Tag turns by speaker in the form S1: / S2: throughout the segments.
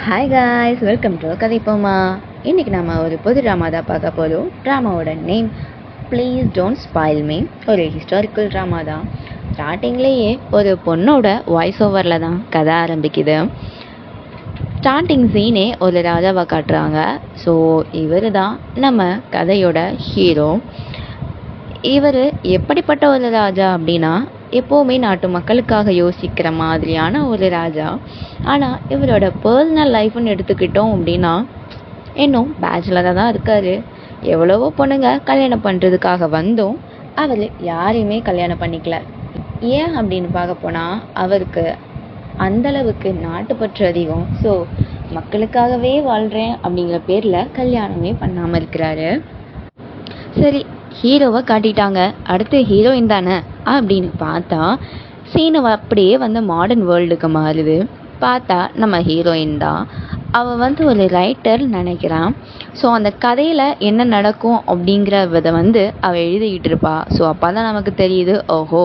S1: Hi guys, welcome to கதைப்போமா. இன்றைக்கி நம்ம ஒரு புது ட்ராமா தான் பார்க்க போகிறோம். ட்ராமாவோட name please don't spoil me. ஒரு ஹிஸ்டாரிக்கல் ட்ராமா தான். ஸ்டார்டிங்லேயே ஒரு பொண்ணோட வாய்ஸ் ஓவரில் தான் கதை ஆரம்பிக்குது. ஸ்டார்டிங் சீனே ஒரு ராஜாவை காட்டுறாங்க. ஸோ இவர் தான் நம்ம கதையோட ஹீரோ. இவர் எப்படிப்பட்ட ஒரு ராஜா அப்படின்னா, எப்போவுமே நாட்டு மக்களுக்காக யோசிக்கிற மாதிரியான ஒரு ராஜா. ஆனால் இவரோட பர்சனல் லைஃப்னு எடுத்துக்கிட்டோம் அப்படின்னா, இன்னும் பேச்சுலராக தான் இருக்கார். எவ்வளவோ பொண்ணுங்க கல்யாணம் பண்ணுறதுக்காக வந்தும் அவர் யாரையுமே கல்யாணம் பண்ணிக்கல. ஏன் அப்படின்னு பார்க்க போனால், அவருக்கு அந்தளவுக்கு நாட்டுப்பற்று அதிகம். ஸோ மக்களுக்காகவே வாழ்கிறேன் அப்படிங்கிற பேரில் கல்யாணமே பண்ணாமல் இருக்கிறாரு. சரி, ஹீரோவை காட்டிட்டாங்க, அடுத்து ஹீரோயின் தானே அப்படின்னு பார்த்தா சீனை அப்படியே வந்து மாடர்ன் வேர்ல்டுக்கு மாறுது. பார்த்தா நம்ம ஹீரோயின் தான். அவள் ஒரு ரைட்டர் நினைக்கிறான். ஸோ அந்த கதையில் என்ன நடக்கும் அப்படிங்கிறத அவள் எழுதிக்கிட்டு இருப்பா. ஸோ அப்போ தான் நமக்கு தெரியுது, ஓஹோ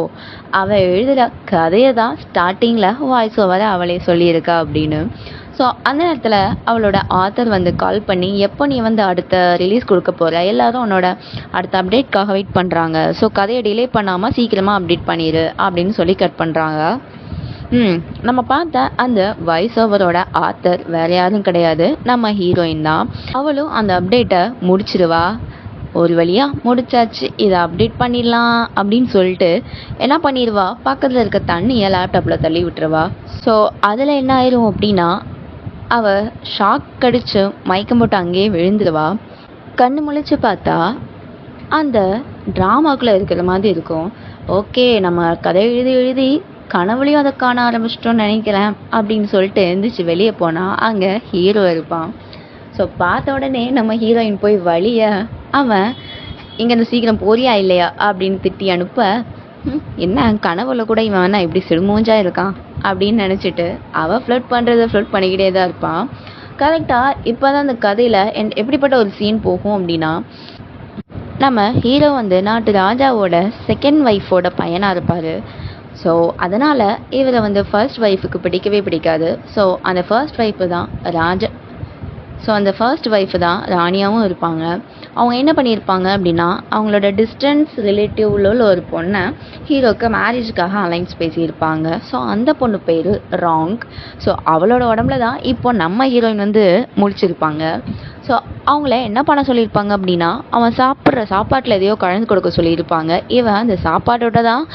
S1: அவள் எழுதுகிற கதையை தான் ஸ்டார்டிங்கில் வாய்ஸ் ஓவரை அவளே சொல்லியிருக்கா அப்படின்னு. ஸோ அந்த நேரத்தில் அவளோட ஆத்தர் கால் பண்ணி, எப்போ நீ அடுத்த ரிலீஸ் கொடுக்க போகிற, எல்லோரும் உன்னோட அடுத்த அப்டேட்காக வெயிட் பண்ணுறாங்க. ஸோ கதையை டிலே பண்ணாமல் சீக்கிரமாக அப்டேட் பண்ணிடு அப்படின்னு சொல்லி கட் பண்ணுறாங்க. நம்ம பார்த்த அந்த வாய்ஸ் ஓவரோட ஆத்தர் வேறு யாரும் கிடையாது, நம்ம ஹீரோயின் தான். அவளும் அந்த அப்டேட்டை முடிச்சிடுவா. ஒரு வழியாக முடிச்சாச்சு, இதை அப்டேட் பண்ணிடலாம் அப்படின்னு சொல்லிட்டு என்ன பண்ணிடுவா, பக்கத்தில் இருக்க தண்ணியை லேப்டாப்பில் தள்ளி விட்டுருவா. ஸோ அதில் என்ன ஆயிரும் அப்படின்னா, அவள் ஷாக் கடிச்சு மயக்கம் போட்டு அங்கேயே விழுந்துடுவா. கண்ணு முழிச்சு பார்த்தா அந்த ட்ராமாக்குள்ளே இருக்கிற மாதிரி இருக்கும். ஓகே, நம்ம கதை எழுதி எழுதி கனவுலையும் அதை காண ஆரம்பிச்சிட்டோன்னு நினைக்கிறேன் அப்படின்னு சொல்லிட்டு எழுந்திரிச்சு வெளியே போனால் அங்கே ஹீரோ இருப்பான். ஸோ பார்த்த உடனே நம்ம ஹீரோயின் போய் வழிய அவன் இங்கேருந்து சீக்கிரம் போறியா இல்லையா அப்படின்னு திட்டி அனுப்ப, என்ன கனவுல கூட இவன் வேணா இப்படி சிடுமூஞ்சா இருக்கான் அப்படின்னு நினச்சிட்டு அவள் ஃப்ளட் பண்ணிக்கிட்டே தான் இருப்பான். கரெக்டாக இப்போ தான் அந்த கதையில் எப்படிப்பட்ட ஒரு சீன் போகும் அப்படின்னா, நம்ம ஹீரோ நாட்டு ராஜாவோட செகண்ட் ஒய்ஃபோட பையனாக இருப்பார். ஸோ அதனால் இவரை ஃபர்ஸ்ட் ஒய்ஃபுக்கு பிடிக்கவே பிடிக்காது. ஸோ அந்த ஃபர்ஸ்ட் ஒய்ஃபு தான் ராணியாகவும் இருப்பாங்க. அவங்க என்ன பண்ணியிருப்பாங்க அப்படின்னா, அவங்களோட டிஸ்டன்ஸ் ரிலேட்டிவ்ல உள்ள ஒரு பொண்ணை ஹீரோக்கு மேரேஜுக்காக அலைன்ஸ் பேசியிருப்பாங்க. ஸோ அந்த பொண்ணு பேர் ராங். ஸோ அவளோட உடம்புல தான் இப்போ நம்ம ஹீரோயின் முடிச்சிருப்பாங்க. ஸோ அவங்கள என்ன பண்ண சொல்லியிருப்பாங்க அப்படின்னா, அவன் சாப்பிட்ற சாப்பாட்டில் எதையோ கலந்து கொடுக்க சொல்லியிருப்பாங்க. இவன் அந்த சாப்பாட்டோட தான்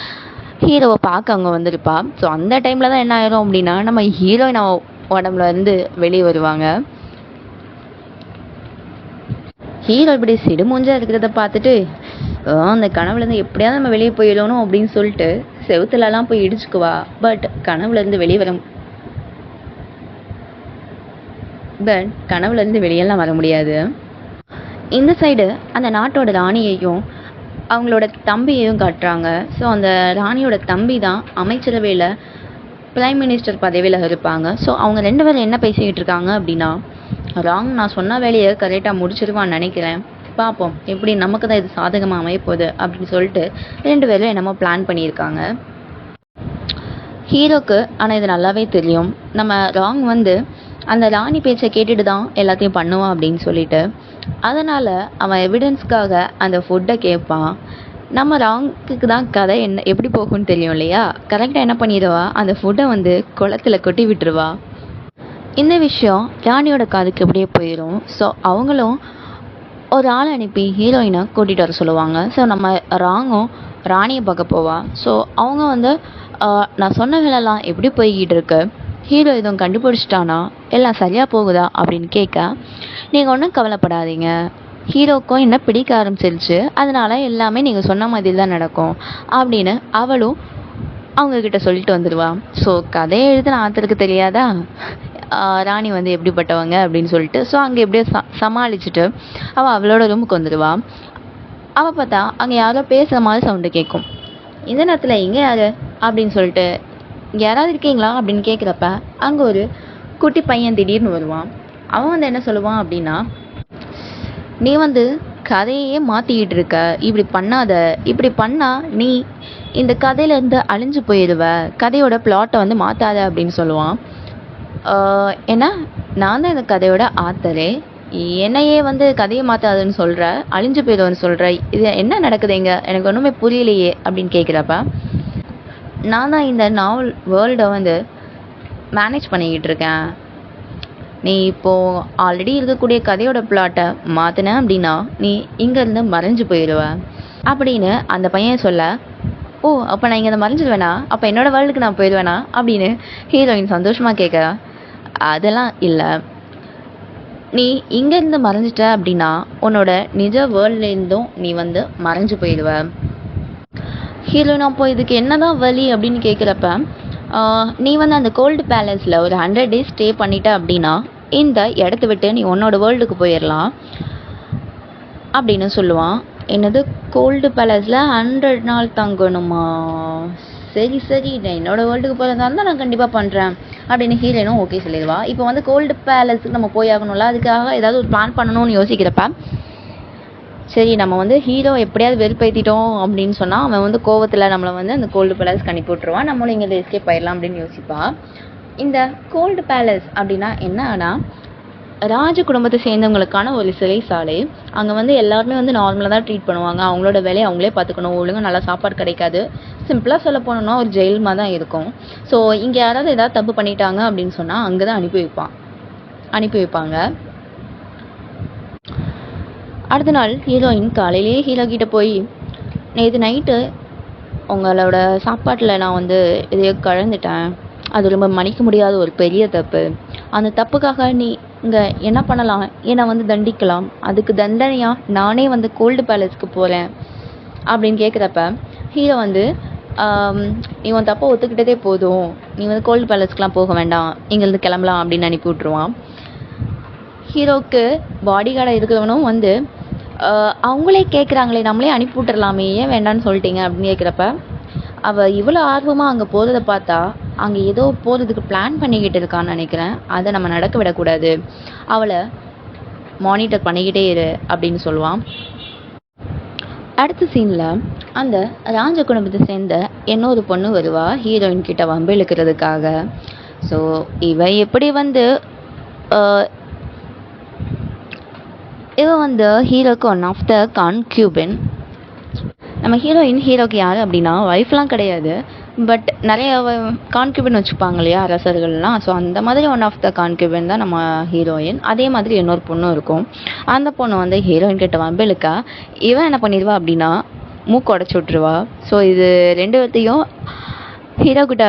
S1: ஹீரோவை பார்க்க அவங்க வந்திருப்பா. ஸோ அந்த டைமில் தான் என்ன ஆயிரும் அப்படின்னா, நம்ம ஹீரோயின் உடம்புல வெளியே வருவாங்க. ஹீரோ இப்படி சிடுமூஞ்சா இருக்கிறத பார்த்துட்டு, அந்த கனவுலேருந்து எப்படியாவது நம்ம வெளியே போயிடணும் அப்படின்னு சொல்லிட்டு செவுத்துலலாம் போய் இடிச்சுக்குவா. பட் கனவுலேருந்து வெளியெல்லாம் வர முடியாது. இந்த சைடு அந்த நாட்டோட ராணியையும் அவங்களோட தம்பியையும் காட்டுறாங்க. ஸோ அந்த ராணியோட தம்பி தான் அமைச்சரவையில் பிரைம் மினிஸ்டர் பதவியில் இருப்பாங்க. ஸோ அவங்க ரெண்டு பேரும் என்ன பேசிக்கிட்டு இருக்காங்க அப்படின்னா, ராங் நான் சொன்ன வேலையை கரெக்டாக முடிச்சிருவான்னு நினைக்கிறேன், பார்ப்போம் எப்படி நமக்கு தான் இது சாதகமாக அமையப்போகுது அப்படின்னு சொல்லிட்டு ரெண்டு பேரும் என்னமோ பிளான் பண்ணியிருக்காங்க. ஹீரோக்கு ஆனால் இது நல்லாவே தெரியும், நம்ம ராங் அந்த ராணி பேச்சை கேட்டுட்டு தான் எல்லாத்தையும் பண்ணுவான் அப்படின்னு சொல்லிட்டு. அதனால் அவன் எவிடன்ஸ்க்காக அந்த ஃபுட்டை கேட்பான். நம்ம ராங்குக்கு தான் கதை எப்படி போகும்னு தெரியும் இல்லையா. கரெக்டாக என்ன பண்ணிடுவா, அந்த ஃபுட்டை குளத்துல கொட்டி விட்டுருவா. இந்த விஷயம் ராணியோட காதுக்கு எப்படியே போயிடும். ஸோ அவங்களும் ஒரு ஆளை அனுப்பி ஹீரோயினை கூட்டிகிட்டு வர சொல்லுவாங்க. ஸோ நம்ம ராங்கும் ராணியை பார்க்க போவா. ஸோ அவங்க நான் சொன்ன வேலைலாம் எப்படி போய்கிட்டு இருக்கு, ஹீரோ எதுவும் கண்டுபிடிச்சிட்டானா, எல்லாம் சரியாக போகுதா அப்படின்னு கேட்க, நீங்கள் ஒன்றும் கவலைப்படாதீங்க, ஹீரோக்கும் என்ன பிடிக்க ஆரம்பிச்சிருச்சு, அதனால் எல்லாமே நீங்கள் சொன்ன மாதிரி தான் நடக்கும் அப்படின்னு அவளும் அவங்கக்கிட்ட சொல்லிட்டு வந்துடுவா. ஸோ கதையை எழுதுன ஆத்தருக்கு தெரியாதா ராணி எப்படிப்பட்டவங்க அப்படின்னு சொல்லிட்டு. ஸோ அங்கே எப்படியோ சமாளிச்சுட்டு அவள் அவளோட ரூமுக்கு வந்துடுவா. அவள் பார்த்தா அங்கே யாரோ பேசுகிற மாதிரி சவுண்டு கேட்கும். இந்த நேரத்தில் இங்கே யார் அப்படின்னு சொல்லிட்டு, இங்கே யாராவது இருக்கீங்களா அப்படின்னு கேட்குறப்ப அங்கே ஒரு குட்டி பையன் திடீர்னு வருவான். அவன் என்ன சொல்லுவான் அப்படின்னா, நீ கதையே மாற்றிக்கிட்டு இருக்க, இப்படி பண்ணாத, இப்படி பண்ணால் நீ இந்த கதையிலேருந்து அழிஞ்சு போயிடுவ, கதையோட பிளாட்டை மாற்றாத அப்படின்னு சொல்லுவான். ஏன்னா நான் தான் இந்த கதையோட ஆத்தரே. என்னையே வந்து கதையை மாத்தாதுன்னு சொல்ற, அழிஞ்சு போயிடுவேன்னு சொல்ற, இது என்ன நடக்குதுங்க, எனக்கு ஒன்றுமே புரியலையே அப்படின்னு கேட்குறப்ப, நான் தான் இந்த நாவல் வேர்ல்டை வந்து மேனேஜ் பண்ணிக்கிட்டு இருக்கேன். நீ இப்போது ஆல்ரெடி இருக்கக்கூடிய கதையோட பிளாட்டை மாற்றின அப்படின்னா நீ இங்கேருந்து மறைஞ்சு போயிடுவ அப்படின்னு அந்த பையன் சொல்ல, ஓ அப்போ நான் இங்கே மறைஞ்சிடுவேனா, அப்போ என்னோட வேர்ல்டுக்கு நான் போயிடுவேனா அப்படின்னு ஹீரோயின் சந்தோஷமாக கேட்க, அதெல்லாம் இல்லை, நீ இங்கேருந்து மறைஞ்சிட்ட அப்படின்னா உன்னோட நிஜ வேர்ல்ட்லேருந்தும் நீ வந்து மறைஞ்சு போயிடுவ. ஹீரோயின் அப்போ இதுக்கு என்னதான் வழி அப்படின்னு கேட்குறப்ப, நீ வந்து அந்த கோல்டு பேலஸில் ஒரு 100 days ஸ்டே பண்ணிட்ட அப்படின்னா இந்த இடத்த விட்டு நீ உன்னோட வேர்ல்டுக்கு போயிடலாம் அப்படின்னு சொல்லுவான். என்னது, கோல்டு பேலஸில் 100 நாள் தங்கணுமா? சரி சரி, நான் என்னோட வேர்ல்டுக்கு போகிறதா இருந்தால் நான் கண்டிப்பாக பண்ணுறேன் அப்படின்னு ஹீரோயினும் ஓகே சொல்லிடுவா. இப்போ வந்து கோல்டு பேலஸுக்கு நம்ம போய் ஆகணும்ல, அதுக்காக ஏதாவது ஒரு பிளான் பண்ணணும்னு யோசிக்கிறப்ப, சரி நம்ம வந்து ஹீரோ எப்படியாவது வெறுப்பேற்றிட்டோம் அப்படின்னு சொன்னால் அவன் வந்து கோவத்தில் நம்மளை வந்து அந்த கோல்டு பேலஸ்க்கு அனுப்பி விட்ருவான், நம்மளும் இங்கே எஸ்கேப் ஆயிடலாம் அப்படின்னு யோசிப்பா. இந்த கோல்டு பேலஸ் அப்படின்னா என்னன்னா ராஜ குடும்பத்தை சேர்ந்தவங்களுக்கான ஒரு சிறைசாலை. அங்கே வந்து எல்லாருமே வந்து நார்மலாக தான் ட்ரீட் பண்ணுவாங்க, அவங்களோட வேலையை அவங்களே பார்த்துக்கணும், ஒழுங்காக நல்லா சாப்பாடு கிடைக்காது, சிம்பிளாக சொல்ல போனோம்னா ஒரு ஜெயில் மாதிரி தான் இருக்கும். ஸோ இங்கே யாராவது ஏதாவது தப்பு பண்ணிட்டாங்க அப்படின்னு சொன்னால் அங்கே தான் அனுப்பி வைப்பாங்க. அடுத்த நாள் ஹீரோயின் காலையிலேயே ஹீரோ கிட்ட போய், நேற்று நைட்டு உங்களோட சாப்பாட்டில் நான் வந்து இதையோ கலந்துட்டேன், அது ரொம்ப மன்னிக்க முடியாத ஒரு பெரிய தப்பு, அந்த தப்புக்காக நீ இங்கே என்ன பண்ணலாம், என்னை வந்து தண்டிக்கலாம், அதுக்கு தண்டனையாக நானே வந்து கோல்டு பேலஸ்க்கு போகிறேன் அப்படின்னு கேட்குறப்ப ஹீரோ வந்து, நீ உன் தப்பை ஒத்துக்கிட்டதே போதும், நீ வந்து கோல்டு பேலஸ்க்கெலாம் போக வேண்டாம், இங்கேருந்து கிளம்பலாம் அப்படின்னு அனுப்பி விட்ருவான். ஹீரோவுக்கு பாடி கார்டாக இருக்கிறவனும் வந்து, அவங்களே கேட்குறாங்களே நம்மளே அனுப்பி விட்டுறலாமே, ஏன் வேண்டான்னு சொல்லிட்டீங்க அப்படின்னு கேட்குறப்ப, அவள் இவ்வளோ ஆர்வமாக அங்கே போகிறத பார்த்தா அங்கே ஏதோ போகிறதுக்கு பிளான் பண்ணிக்கிட்டு இருக்கான்னு நினைக்கிறேன், அதை நம்ம நடக்க விடக்கூடாது, அவளை மானிட்டர் பண்ணிக்கிட்டே இரு அப்படின்னு சொல்லுவான். அடுத்த சீனில் அந்த ராஜ குடும்பத்தை சேர்ந்த இன்னொரு பொண்ணு வருவா ஹீரோயின் கிட்ட வம்பு இழுக்கிறதுக்காக. ஸோ இவ எப்படி வந்து இவன் வந்து ஹீரோக்கு ஒன் ஆஃப் த கான்க்யூபின். நம்ம ஹீரோக்கு யார் அப்படின்னா ஒய்ஃப்லாம் கிடையாது, பட் நிறைய கான்க்யூபின் வச்சுப்பாங்க இல்லையா அரசர்கள்லாம், ஸோ அந்த மாதிரி ஒன் ஆஃப் த கான்க்யூபின் தான் நம்ம ஹீரோயின். அதே மாதிரி இன்னொரு பொண்ணும் இருக்கும். அந்த பொண்ணு வந்து ஹீரோயின் கிட்ட வம்பிழுக்கா, இவன் என்ன பண்ணிடுவா அப்படின்னா மூக்கு உடச்சி விட்ருவா. ஸோ இது ரெண்டு பேர்த்தையும் ஹீரோ கிட்ட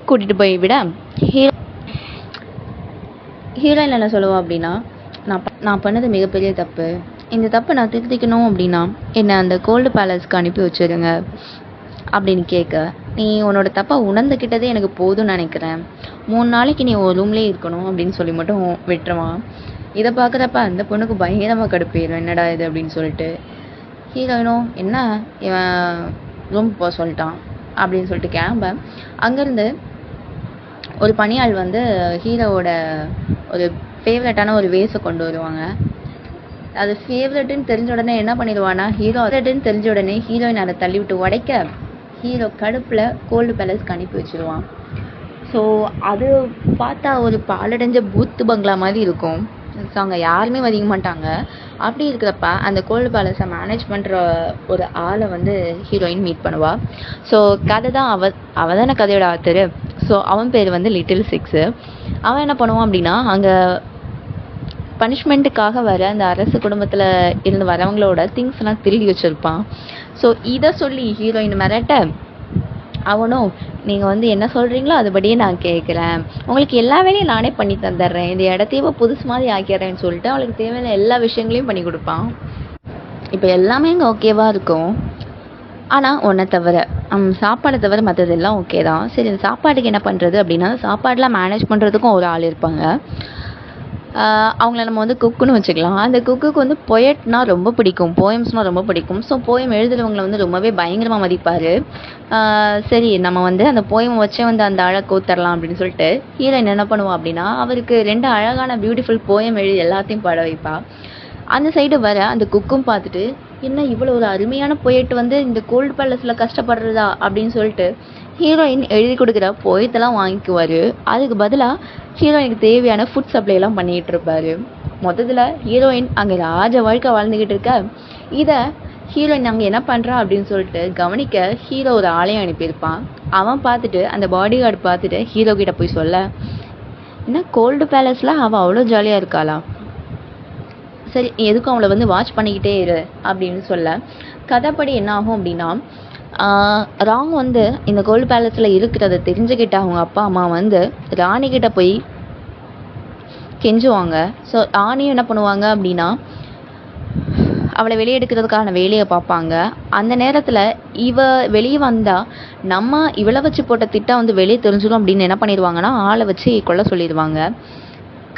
S1: கூட்டிகிட்டு போய் விட ஹீரோயின் என்ன சொல்லுவா அப்படின்னா, நான் பண்ணது மிகப்பெரிய தப்பு, இந்த தப்பை நான் திருத்திக்கணும் அப்படின்னா என்னை அந்த கோல்டு பேலஸ்க்கு அனுப்பி வச்சுருங்க அப்படின்னு கேட்க, நீ உன்னோட தப்பை உணர்ந்துக்கிட்டதே எனக்கு போதும்னு நினைக்கிறேன், 3 நாளைக்கு நீ ஒரு ரூம்லேயே இருக்கணும் அப்படின்னு சொல்லி மட்டும் விட்டுருவான். இதை பார்க்குறப்ப அந்த பொண்ணுக்கு பயங்கரமாக கடுப்பாயிடும், என்னடா இது அப்படின்னு சொல்லிட்டு. ஹீரோயினும் என்ன இவன் ரூம் போக சொல்லிட்டான் அப்படின்னு சொல்லிட்டு கிளம்ப, அங்கேருந்து ஒரு பணியாள் வந்து ஹீரோவோட ஒரு ஃபேவரட்டான ஒரு வேஸை கொண்டு வருவாங்க. அது ஃபேவரட்டுன்னு தெரிஞ்ச உடனே என்ன பண்ணிடுவான்னா ஃபேவரட்டுன்னு தெரிஞ்ச உடனே ஹீரோயின் அதை தள்ளி விட்டு உடைக்க ஹீரோ கடுப்பில் கோல்டு பேலஸ்க்கு அனுப்பி வச்சுருவான். ஸோ அது பார்த்தா ஒரு பாலடைஞ்ச பூத்து பங்களா மாதிரி இருக்கும். ஸோ அங்கே யாருமே மதிக்க மாட்டாங்க. அப்படி இருக்கிறப்ப அந்த கோல்டு பேலஸை மேனேஜ் பண்ணுற ஒரு ஆளை வந்து ஹீரோயின் மீட் பண்ணுவாள். ஸோ கதை தான் அவள் தானே கதையோட ஆத்தர். ஸோ அவன் பேர் வந்து லிட்டில் சிக்ஸு. அவன் என்ன பண்ணுவான் அப்படின்னா அங்கே பனிஷ்மெண்ட்டுக்காக வர அந்த அரசு குடும்பத்தில் இருந்து வரவங்களோட திங்ஸ்லாம் திருடி வச்சுருப்பான். ஸோ இதை சொல்லி ஹீரோயின் மிரட்ட, அவனும் நீங்கள் வந்து என்ன சொல்கிறீங்களோ அதுபடியே நான் கேட்குறேன், உங்களுக்கு எல்லா வேலையும் நானே பண்ணி தந்துடுறேன், இந்த இடத்தையும் புதுசு மாதிரி ஆக்கிடுறேன்னு சொல்லிட்டு அவளுக்கு தேவையான எல்லா விஷயங்களையும் பண்ணி கொடுப்பான். இப்போ எல்லாமே இங்கே ஓகேவாக இருக்கும், ஆனால் ஒன்றை தவிர சாப்பாடை தவிர மற்றதெல்லாம் ஓகே தான். சரி, இந்த சாப்பாட்டுக்கு என்ன பண்ணுறது அப்படின்னா சாப்பாடெலாம் மேனேஜ் பண்ணுறதுக்கும் ஒரு ஆள் இருப்பாங்க. அவங்கள நம்ம வந்து குக்குன்னு வச்சுக்கலாம். அந்த குக்குக்கு வந்து பொயட்னா ரொம்ப பிடிக்கும், போயம்ஸ்னால் ரொம்ப பிடிக்கும். ஸோ போயம் எழுதுறவங்களை வந்து ரொம்பவே பயங்கரமாக மதிப்பார். சரி நம்ம வந்து அந்த போயம் வச்சே வந்து அந்த அழகை கோத்தரலாம் அப்படின்னு சொல்லிட்டு ஹீரோயின் என்ன பண்ணுவோம் அப்படின்னா அவருக்கு 2 அழகான பியூட்டிஃபுல் போயம் எழுதி எல்லாத்தையும் பாட வைப்பா. அந்த சைடு வர அந்த குக்கும் பார்த்துட்டு, என்ன இவ்வளோ ஒரு அருமையான பொயட் வந்து இந்த கோல்டு பேலஸில் கஷ்டப்படுறதா அப்படின்னு சொல்லிட்டு ஹீரோயின் எழுதி கொடுக்குற போயத்தெல்லாம் வாங்கிக்குவார். அதுக்கு பதிலாக ஹீரோயினுக்கு தேவையான ஃபுட் சப்ளைலாம் பண்ணிகிட்டு இருப்பார். மொத்தத்தில் ஹீரோயின் அங்கே ராஜ வாழ்க்கை வாழ்ந்துக்கிட்டு இருக்க, இதை ஹீரோயின் அங்கே என்ன பண்ணுறா அப்படின்னு சொல்லிட்டு கவனிக்க ஹீரோ ஒரு ஆளையும் அனுப்பியிருப்பான். அவன் பார்த்துட்டு அந்த பாடி கார்டு பார்த்துட்டு ஹீரோ கிட்ட போய் சொல்ல, என்ன கோல்டு பேலஸில் அவள் அவ்வளோ ஜாலியாக இருக்காளா, சரி எதுக்கும் அவளை வாட்ச் பண்ணிக்கிட்டே இரு அப்படின்னு சொல்ல, கதைப்படி என்ன ஆகும் அப்படின்னா ராங் இந்த கோல்டு பேலஸில் இருக்கிறத தெரிஞ்சுக்கிட்ட அவங்க அப்பா அம்மா ராணிக்கிட்ட போய் கெஞ்சுவாங்க. ஸோ ராணியும் என்ன பண்ணுவாங்க அப்படின்னா அவளை வெளியே எடுக்கிறதுக்கான வேலையை பார்ப்பாங்க. அந்த நேரத்தில் இவ வெளியே வந்தால் நம்ம இவளை வச்சு போட்ட திட்டம் வெளியே தெரிஞ்சிடும் அப்படின்னு என்ன பண்ணிடுவாங்கன்னா ஆளை வச்சு கொல்ல சொல்லிடுவாங்க.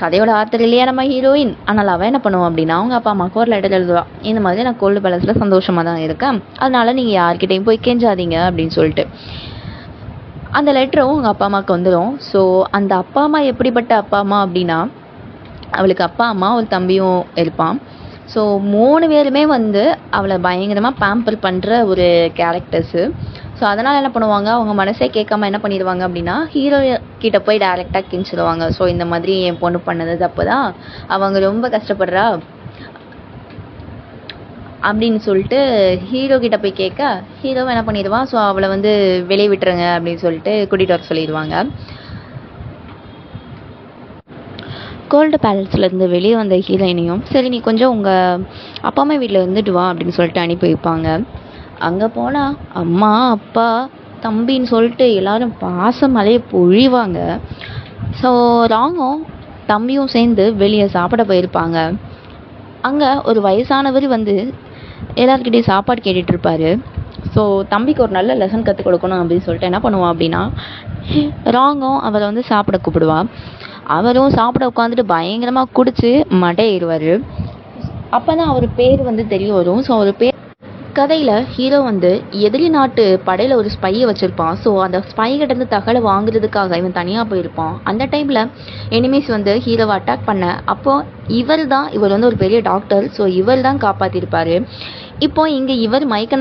S1: கதையோட ஆத்தர் இல்லையா நம்ம ஹீரோயின். ஆனால் அவள் என்ன பண்ணுவான் அப்படின்னா அவங்க அப்பா அம்மாவுக்கு ஒரு லெட்டர் எழுதுவாள், இந்த மாதிரி நான் கோல்டு பேலஸில் சந்தோஷமாக தான் இருக்கேன், அதனால நீங்கள் யார்கிட்டையும் போய் கெஞ்சாதீங்க அப்படின்னு சொல்லிட்டு. அந்த லெட்டரும் அவங்க அப்பா அம்மாவுக்கு வந்துடும். ஸோ அந்த அப்பா அம்மா எப்படிப்பட்ட அப்பா அம்மா அப்படின்னா அவளுக்கு அப்பா அம்மா ஒரு தம்பியும் இருப்பான். ஸோ 3 பேருமே அவளை பயங்கரமாக பேம்பர் பண்ணுற ஒரு கேரக்டர்ஸு. ஸோ அதனால் என்ன பண்ணுவாங்க, அவங்க மனசே கேட்காம என்ன பண்ணிடுவாங்க அப்படின்னா ஹீரோ கிட்ட போய் டைரெக்டாக கிஞ்சிடுவாங்க. ஸோ இந்த மாதிரி என் பொண்ணு பண்ணது தப்பு தான், அவங்க ரொம்ப கஷ்டப்படுறா அப்படின்னு சொல்லிட்டு ஹீரோ கிட்ட போய் கேட்க ஹீரோவை என்ன பண்ணிடுவான், ஸோ அவளை வெளியே விட்டுருங்க அப்படின்னு சொல்லிட்டு கூட்டிகிட்டு வர சொல்லிடுவாங்க. கோல்டு பேலஸ்லேருந்து வெளியே வந்த ஹீரோயினையும் சரி நீ கொஞ்சம் உங்கள் அப்பா அம்மா வீட்டில் இருந்துட்டு வா அப்படின்னு சொல்லிட்டு அனுப்பி வைப்பாங்க. அங்கே போனால் அம்மா அப்பா தம்பின்னு சொல்லிட்டு எல்லாரும் பாசம் மலையை பொழிவாங்க. ஸோ ராங்கும் தம்பியும் சேர்ந்து வெளியே சாப்பிட போயிருப்பாங்க. அங்கே ஒரு வயசானவர் எல்லாருக்கிட்டையும் சாப்பாடு கேட்டுட்டு இருப்பாரு. ஸோ தம்பிக்கு ஒரு நல்ல லெசன் கற்றுக் கொடுக்கணும் அப்படின்னு சொல்லிட்டு என்ன பண்ணுவான் அப்படின்னா ராங்கும் அவரை சாப்பிட கூப்பிடுவான். அவரும் சாப்பிட உட்காந்துட்டு பயங்கரமாக குடிச்சு மட்டையிடுவார். அப்போ தான் அவர் பேர் தெரிய வரும். ஸோ அவர் பேர் கதையில் ஹீரோ எதிரி நாட்டு படையில் ஒரு ஸ்பையை வச்சுருப்பான். ஸோ அந்த ஸ்பை கிட்டேருந்து தகவலை வாங்குறதுக்காக இவன் தனியாக போயிருப்பான். அந்த டைமில் எனிமீஸ் ஹீரோவை அட்டாக் பண்ண அப்போது இவர் ஒரு பெரிய டாக்டர். ஸோ இவர் தான் காப்பாற்றிருப்பார். இப்போ இங்கே இவர் மயக்க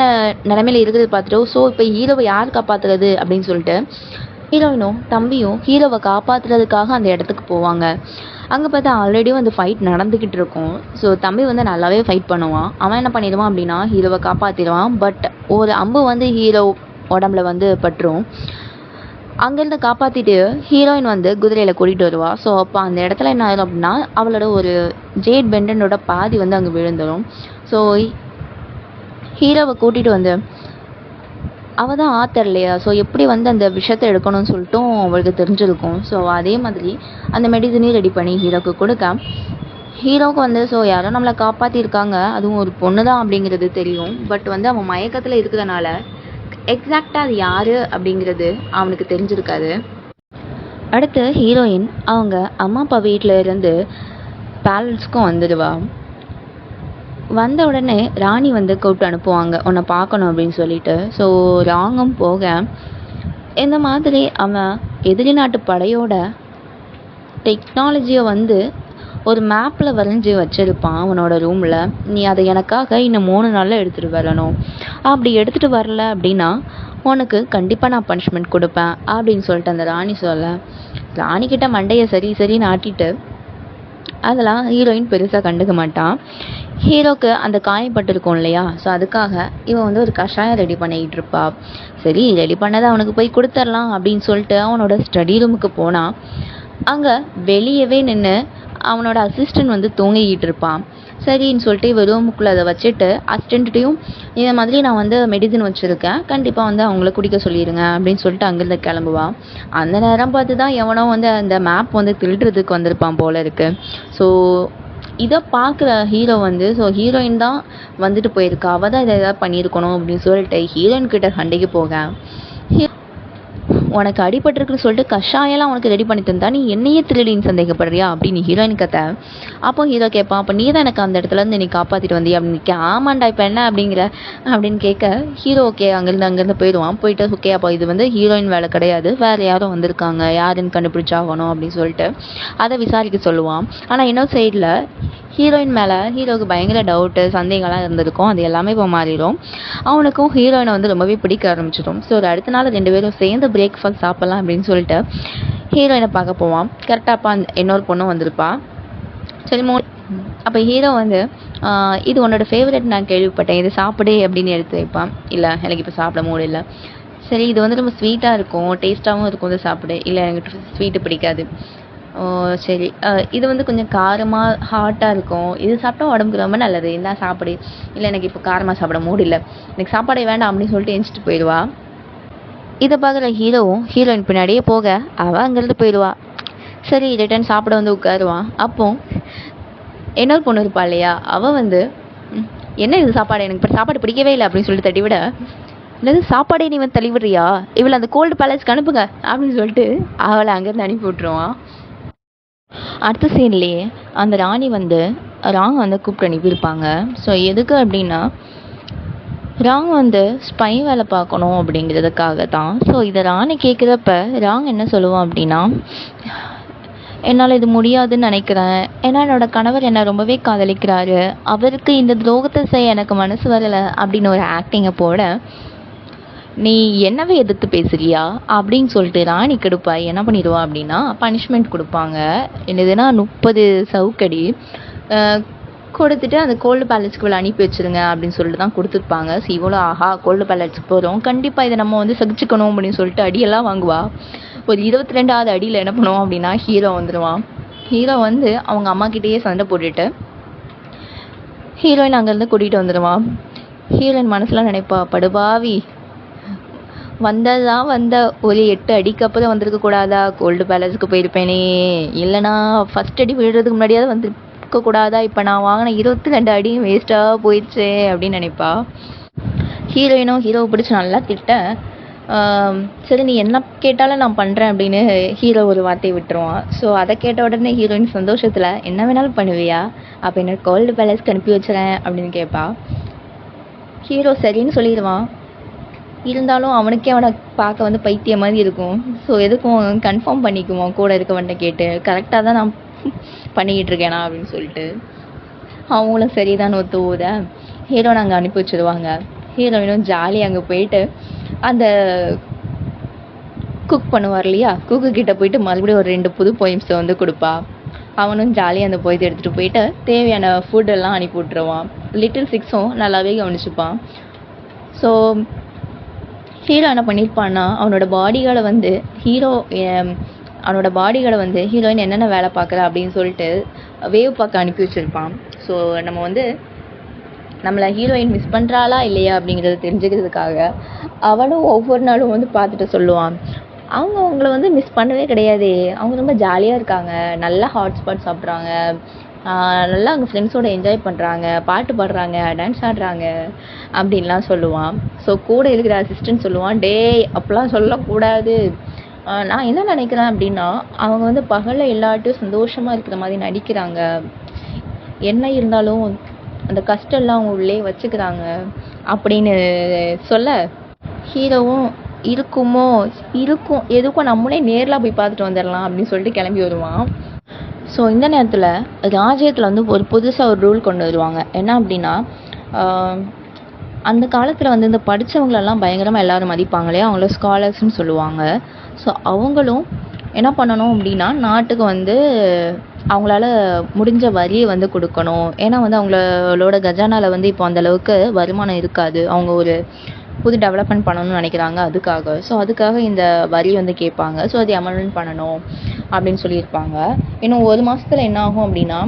S1: நிலைமையில் இருக்கிறது பார்த்துட்டு ஸோ இப்போ ஹீரோவை யார் காப்பாற்றுறது அப்படின்னு சொல்லிட்டு ஹீரோயினும் தம்பியும் ஹீரோவை காப்பாற்றுறதுக்காக அந்த இடத்துக்கு போவாங்க. அங்கே பார்த்தா ஆல்ரெடி ஃபைட் நடந்துக்கிட்டு இருக்கும். ஸோ தம்பி நல்லாவே ஃபைட் பண்ணுவான். அவன் என்ன பண்ணிடுவான் அப்படின்னா ஹீரோவை காப்பாற்றிடுவான். பட் ஒரு அம்பு ஹீரோ உடம்புல பட்டுரும். அங்கேருந்து காப்பாற்றிட்டு ஹீரோயின் குதிரையில் கூட்டிகிட்டு வருவாள். ஸோ அப்போ அந்த இடத்துல என்ன ஆயிடும் அப்படின்னா அவளோட ஒரு ஜேட் பெண்டனோட பாதி அங்கே விழுந்துடும். ஸோ ஹீரோவை கூட்டிகிட்டு அவள் தான் ஆத்தர் இல்லையா, ஸோ எப்படி அந்த விஷயத்தை எடுக்கணும்னு சொல்லிட்டும் அவளுக்கு தெரிஞ்சிருக்கும். ஸோ அதே மாதிரி அந்த மெடிசனையும் ரெடி பண்ணி ஹீரோக்கு கொடுக்க ஹீரோவுக்கு ஸோ யாரோ நம்மளை காப்பாற்றிருக்காங்க, அதுவும் ஒரு பொண்ணு தான் அப்படிங்கிறது தெரியும். பட் அவன் மயக்கத்தில் இருக்கிறதுனால எக்ஸாக்டாக அது யார் அப்படிங்கிறது அவனுக்கு தெரிஞ்சிருக்காது. அடுத்து ஹீரோயின் அவங்க அம்மா அப்பா வீட்டில் இருந்து பேலன்ஸ்க்கும் வந்துடுவா. வந்த உடனே ராணி கூப்பிட்டு அனுப்புவாங்க உன்னை பார்க்கணும் அப்படின்னு சொல்லிட்டு. ஸோ ராங்கும் போக இந்த மாதிரி அவன் எதிரி நாட்டு படையோட டெக்னாலஜியை ஒரு மேப்பில் வரைஞ்சி வச்சுருப்பான் அவனோட ரூமில். நீ அதை எனக்காக இன்னும் 3 நாளில் எடுத்துகிட்டு வரணும், அப்படி எடுத்துகிட்டு வரல அப்படின்னா உனக்கு கண்டிப்பாக நான் பனிஷ்மெண்ட் கொடுப்பேன் அப்படின்னு சொல்லிட்டு அந்த ராணி சொல்ல ராணிக்கிட்ட மண்டையை சரி நாட்டிட்டு அதெல்லாம் ஹீரோயின் பெருசாக கண்டுக்க மாட்டான். ஹீரோக்கு அந்த காயப்பட்டிருக்கும் இல்லையா, ஸோ அதுக்காக இவன் ஒரு கஷாயம் ரெடி பண்ணிக்கிட்டு இருப்பா. சரி ரெடி பண்ணதை அவனுக்கு போய் கொடுத்துர்லாம் அப்படின்னு சொல்லிட்டு அவனோட ஸ்டடி ரூமுக்கு போனான். அங்கே வெளியவே நின்று அவனோட அசிஸ்டன்ட் தூங்கிக்கிட்டு இருப்பான். சரின்னு சொல்லிட்டு இவன் ரூமுக்குள்ளே அதை வச்சுட்டு அசிஸ்டண்ட்டையும் இந்த மாதிரி நான் மெடிசன் வச்சுருக்கேன், கண்டிப்பாக அவங்கள குடிக்க சொல்லிடுங்க அப்படின்னு சொல்லிட்டு அங்கேருந்து கிளம்புவான். அந்த நேரம் பார்த்து தான் எவனோ அந்த மேப் திருடுறதுக்கு வந்திருப்பான் போல இருக்கு. ஸோ இதை பார்க்குற ஹீரோ ஸோ ஹீரோயின் தான் போயிருக்கா, அவள் தான் இதை எதாவது பண்ணியிருக்கணும் அப்படின்னு சொல்லிட்டு ஹீரோயின் கிட்ட சண்டைக்கு போக உனக்கு அடிபட்டிருக்குன்னு சொல்லிட்டு கஷாயெல்லாம் உனக்கு ரெடி பண்ணி தந்தா நீ என்னையே திருடின்னு சந்தேகப்படுறியா அப்படின்னு ஹீரோயின் கத்த. அப்போ ஹீரோ கேட்பான், அப்போ நீ தான் எனக்கு அந்த இடத்துலேருந்து நீ காப்பாற்றிட்டு வந்தியா அப்படின்னு ஆமாண்டா இப்போ என்ன அப்படிங்கிற அப்படின்னு கேட்க ஹீரோ ஓகே அங்கேருந்து போயிடுவான். போயிட்டு ஓகே அப்போ இது ஹீரோயின் வேலை கிடையாது, வேறு யாரும் வந்திருக்காங்க, யாருன்னு கண்டுபிடிச்சாகணும் அப்படின்னு சொல்லிட்டு அதை விசாரிக்க சொல்லுவான். ஆனால் இன்னொரு சைடில் ஹீரோயின் மேலே ஹீரோவுக்கு பயங்கர டவுட்டு சந்தேகம்லாம் இருந்திருக்கும். அது எல்லாமே இப்போ மாறிடும். அவனுக்கும் ஹீரோயினை வந்து ரொம்பவே பிடிக்க ஆரம்பிச்சிடும். ஸோ ஒரு அடுத்த நாள் 2 பேரும் சேர்ந்து பிரேக்ஃபாஸ்ட் சாப்பிட்லாம் அப்படின்னு சொல்லிட்டு ஹீரோயினை பார்க்க போவான். கரெக்டாக அப்போ இன்னொரு பொண்ணும் வந்திருப்பா. சரி அப்போ ஹீரோ வந்து இது உன்னோட ஃபேவரட் நான் கேள்விப்பட்டேன், இது சாப்பிடு அப்படின்னு எடுத்து வைப்பான். இல்லை எனக்கு இப்போ சாப்பிட மூடு இல்லை. சரி இது வந்து ரொம்ப ஸ்வீட்டாக இருக்கும், டேஸ்ட்டாகவும் இருக்கும், இது சாப்பிடு. இல்லை எனக்கு ஸ்வீட்டு பிடிக்காது. ஓ சரி, இது வந்து கொஞ்சம் காரமாக ஹாட்டாக இருக்கும், இது சாப்பிட்டா உடம்புக்கு ரொம்ப நல்லது, என்ன சாப்பிடு. இல்லை எனக்கு இப்போ காரமாக சாப்பிட மூடு இல்லை, எனக்கு சாப்பாடே வேண்டாம் அப்படின்னு சொல்லிட்டு எஞ்சிட்டு போயிடுவா. இதை பார்க்குற ஹீரோவும் ஹீரோயின் பின்னாடியே போக அவள் அங்கேருந்து போயிடுவா. சரி ரிட்டன் சாப்பிட வந்து உட்காருவான். அப்போ இன்னொரு பொண்ணு இருப்பா இல்லையா, அவள் வந்து என்ன இது சாப்பாடு, எனக்கு இப்போ சாப்பாடு பிடிக்கவே இல்லை அப்படின்னு சொல்லிட்டு தட்டிவிட, என்னது சாப்பாடே நீ வந்து தள்ளிவிடுறியா, இவளை அந்த கோல்டு பேலஸ்க்கு அனுப்புங்க அப்படின்னு சொல்லிட்டு அவளை அங்கேருந்து அனுப்பி விட்ருவான். அடுத்த சீன்லேயே அந்த ராணி வந்து ராங் வந்து கூப்பிட்டு அனுப்பியிருப்பாங்க. ஸோ எதுக்கு அப்படின்னா ராங் வந்து ஸ்பை வேலை பார்க்கணும் அப்படிங்கிறதுக்காக தான். ஸோ இதை ராணி கேட்குறப்ப ராங் என்ன சொல்லுவான் அப்படின்னா, என்னால் இது முடியாதுன்னு நினைக்கிறேன், ஏன்னா என்னோட கணவர் என்னை ரொம்பவே காதலிக்கிறாரு, அவருக்கு இந்த துரோகத்தை செய்ய எனக்கு மனசு வரலை அப்படின்னு ஒரு ஆக்டிங்கை போட, நீ என்னவே எதிர்த்து பேசுறியா அப்படின்னு சொல்லிட்டு ராணி கெடுப்பா என்ன பண்ணிடுவா அப்படின்னா பனிஷ்மெண்ட் கொடுப்பாங்க. என்னதுன்னா 30 சவுக்கடி கொடுத்துட்டு அந்த கோல்டு பேலஸ்க்கு இவ்வளோ அனுப்பி வச்சுருங்க அப்படின்னு சொல்லிட்டு தான் கொடுத்துருப்பாங்க. ஸோ இவ்வளோ ஆஹா கோல்டு பேலஸ்க்கு போகிறோம், கண்டிப்பாக இதை நம்ம வந்து சகிச்சுக்கணும் அப்படின்னு சொல்லிட்டு அடியெல்லாம் வாங்குவா. ஒரு 22வது அடியில் என்ன பண்ணுவோம் அப்படின்னா ஹீரோ வந்துடுவான். ஹீரோ வந்து அவங்க அம்மாக்கிட்டேயே சண்டை போட்டுட்டு ஹீரோயின் அங்கேருந்து கூட்டிகிட்டு வந்துடுவான். ஹீரோயின் மனசில் நினைப்பா, படுபாவி வந்ததான் வந்த ஒரு 8 அடிக்கு அப்புறம் வந்திருக்க கூடாதா, கோல்டு பேலஸ்க்கு போயிருப்பேனே, இல்லைனா ஃபர்ஸ்ட் அடி விழுறதுக்கு முன்னாடியாவது வந்திருக்க கூடாதா, இப்போ நான் வாங்கின 22 அடியும் வேஸ்ட்டாக போயிடுச்சு அப்படின்னு நினைப்பா. ஹீரோயினும் ஹீரோவை பிடிச்சி நல்லா திட்ட, சரி நீ என்ன கேட்டாலும் நான் பண்ணுறேன் அப்படின்னு ஹீரோ ஒரு வார்த்தையை விட்டுருவான். ஸோ அதை கேட்ட உடனே ஹீரோயின் சந்தோஷத்தில் என்ன வேணாலும் பண்ணுவியா, அப்போ என்ன கோல்டு பேலஸ்க்கு அனுப்பி வச்சுறேன் அப்படின்னு கேட்பா. ஹீரோ சரின்னு சொல்லிடுவான். இருந்தாலும் அவனுக்கே அவனை பார்க்க வந்து பைத்தியம் மாதிரி இருக்கும். ஸோ எதுக்கும் கன்ஃபார்ம் பண்ணிக்குவோம் கூட இருக்கவன்ட்ட கேட்டு, கரெக்டாக தான் நான் பண்ணிக்கிட்டு இருக்கேனா அப்படின்னு சொல்லிட்டு. அவங்களும் சரிதான் ஒத்து ஊத ஹீரோனை அங்கே அனுப்பி வச்சுருவாங்க. ஹீரோயினும் ஜாலியாக அங்கே போயிட்டு அந்த குக் பண்ணுவார் இல்லையா, குக்கு கிட்ட போயிட்டு மறுபடியும் ஒரு 2 புது போயம்ஸை வந்து கொடுப்பா. அவனும் ஜாலியாக அந்த போயத்தை எடுத்துகிட்டு போயிட்டு தேவையான ஃபுட்டெல்லாம் அனுப்பி விட்ருவான். லிட்டில் சிக்ஸும் நல்லாவே கவனிச்சுப்பான். ஸோ ஹீரோ என்ன பண்ணியிருப்பான்னா அவனோட பாடிகளை வந்து ஹீரோயின் என்னென்ன வேலை பார்க்குறா அப்படின்னு சொல்லிட்டு வேவ் பார்க்க அனுப்பி வச்சுருப்பான். ஸோ நம்ம வந்து நம்மளை ஹீரோயின் மிஸ் பண்ணுறாளா இல்லையா அப்படிங்கிறத தெரிஞ்சுக்கிறதுக்காக அவனும் ஒவ்வொரு நாளும் வந்து பார்த்துட்டு சொல்லுவான், அவங்கள வந்து மிஸ் பண்ணவே கிடையாது, அவங்க ரொம்ப ஜாலியாக இருக்காங்க, நல்லா ஹாட்ஸ்பாட் சாப்பிட்றாங்க, நல்லா அவங்க ஃப்ரெண்ட்ஸோடு என்ஜாய் பண்ணுறாங்க, பாட்டு பாடுறாங்க, டான்ஸ் ஆடுறாங்க அப்படின்லாம் சொல்லுவான். ஸோ கூட இருக்கிற அசிஸ்டன்ட் சொல்லுவான், டேய் அப்போலாம் சொல்லக்கூடாது, நான் என்ன நினைக்கிறேன் அப்படின்னா அவங்க வந்து பகலில் எல்லாட்டையும் சந்தோஷமாக இருக்கிற மாதிரி நடிக்கிறாங்க, என்ன இருந்தாலும் அந்த கஷ்டம்லாம் அவங்க உள்ளே வச்சுக்கிறாங்க அப்படின்னு சொல்ல, ஹீரோவும் இருக்கும் எதுக்கும் நம்மளே நேரில் போய் பார்த்துட்டு வந்துடலாம் அப்படின்னு சொல்லிட்டு கிளம்பி வருவான். ஸோ இந்த நேரத்தில் ராஜ்யத்தில் வந்து ஒரு புதுசாக ஒரு ரூல் கொண்டு வருவாங்க. என்ன அப்படின்னா அந்த காலத்தில் வந்து இந்த படித்தவங்களெல்லாம் பயங்கரமாக எல்லோரும் மதிப்பாங்க இல்லையா, அவங்கள ஸ்காலர்ஸ்ன்னு சொல்லுவாங்க. ஸோ அவங்களும் என்ன பண்ணணும் அப்படின்னா நாட்டுக்கு வந்து அவங்களால முடிஞ்ச வரியை வந்து கொடுக்கணும். ஏன்னா வந்து அவங்களோட கஜானாவில் வந்து இப்போ அந்தளவுக்கு வருமானம் இருக்காது, அவங்க ஒரு புது டெவலப்மெண்ட் பண்ணணும்னு நினைக்கிறாங்க அதுக்காக. ஸோ அதுக்காக இந்த வரி வந்து கேட்பாங்க. ஸோ அது அமெண்ட்மெண்ட் பண்ணணும் அப்படின்னு சொல்லியிருப்பாங்க. இன்னும் 1 மாதத்தில் என்ன ஆகும் அப்படின்னா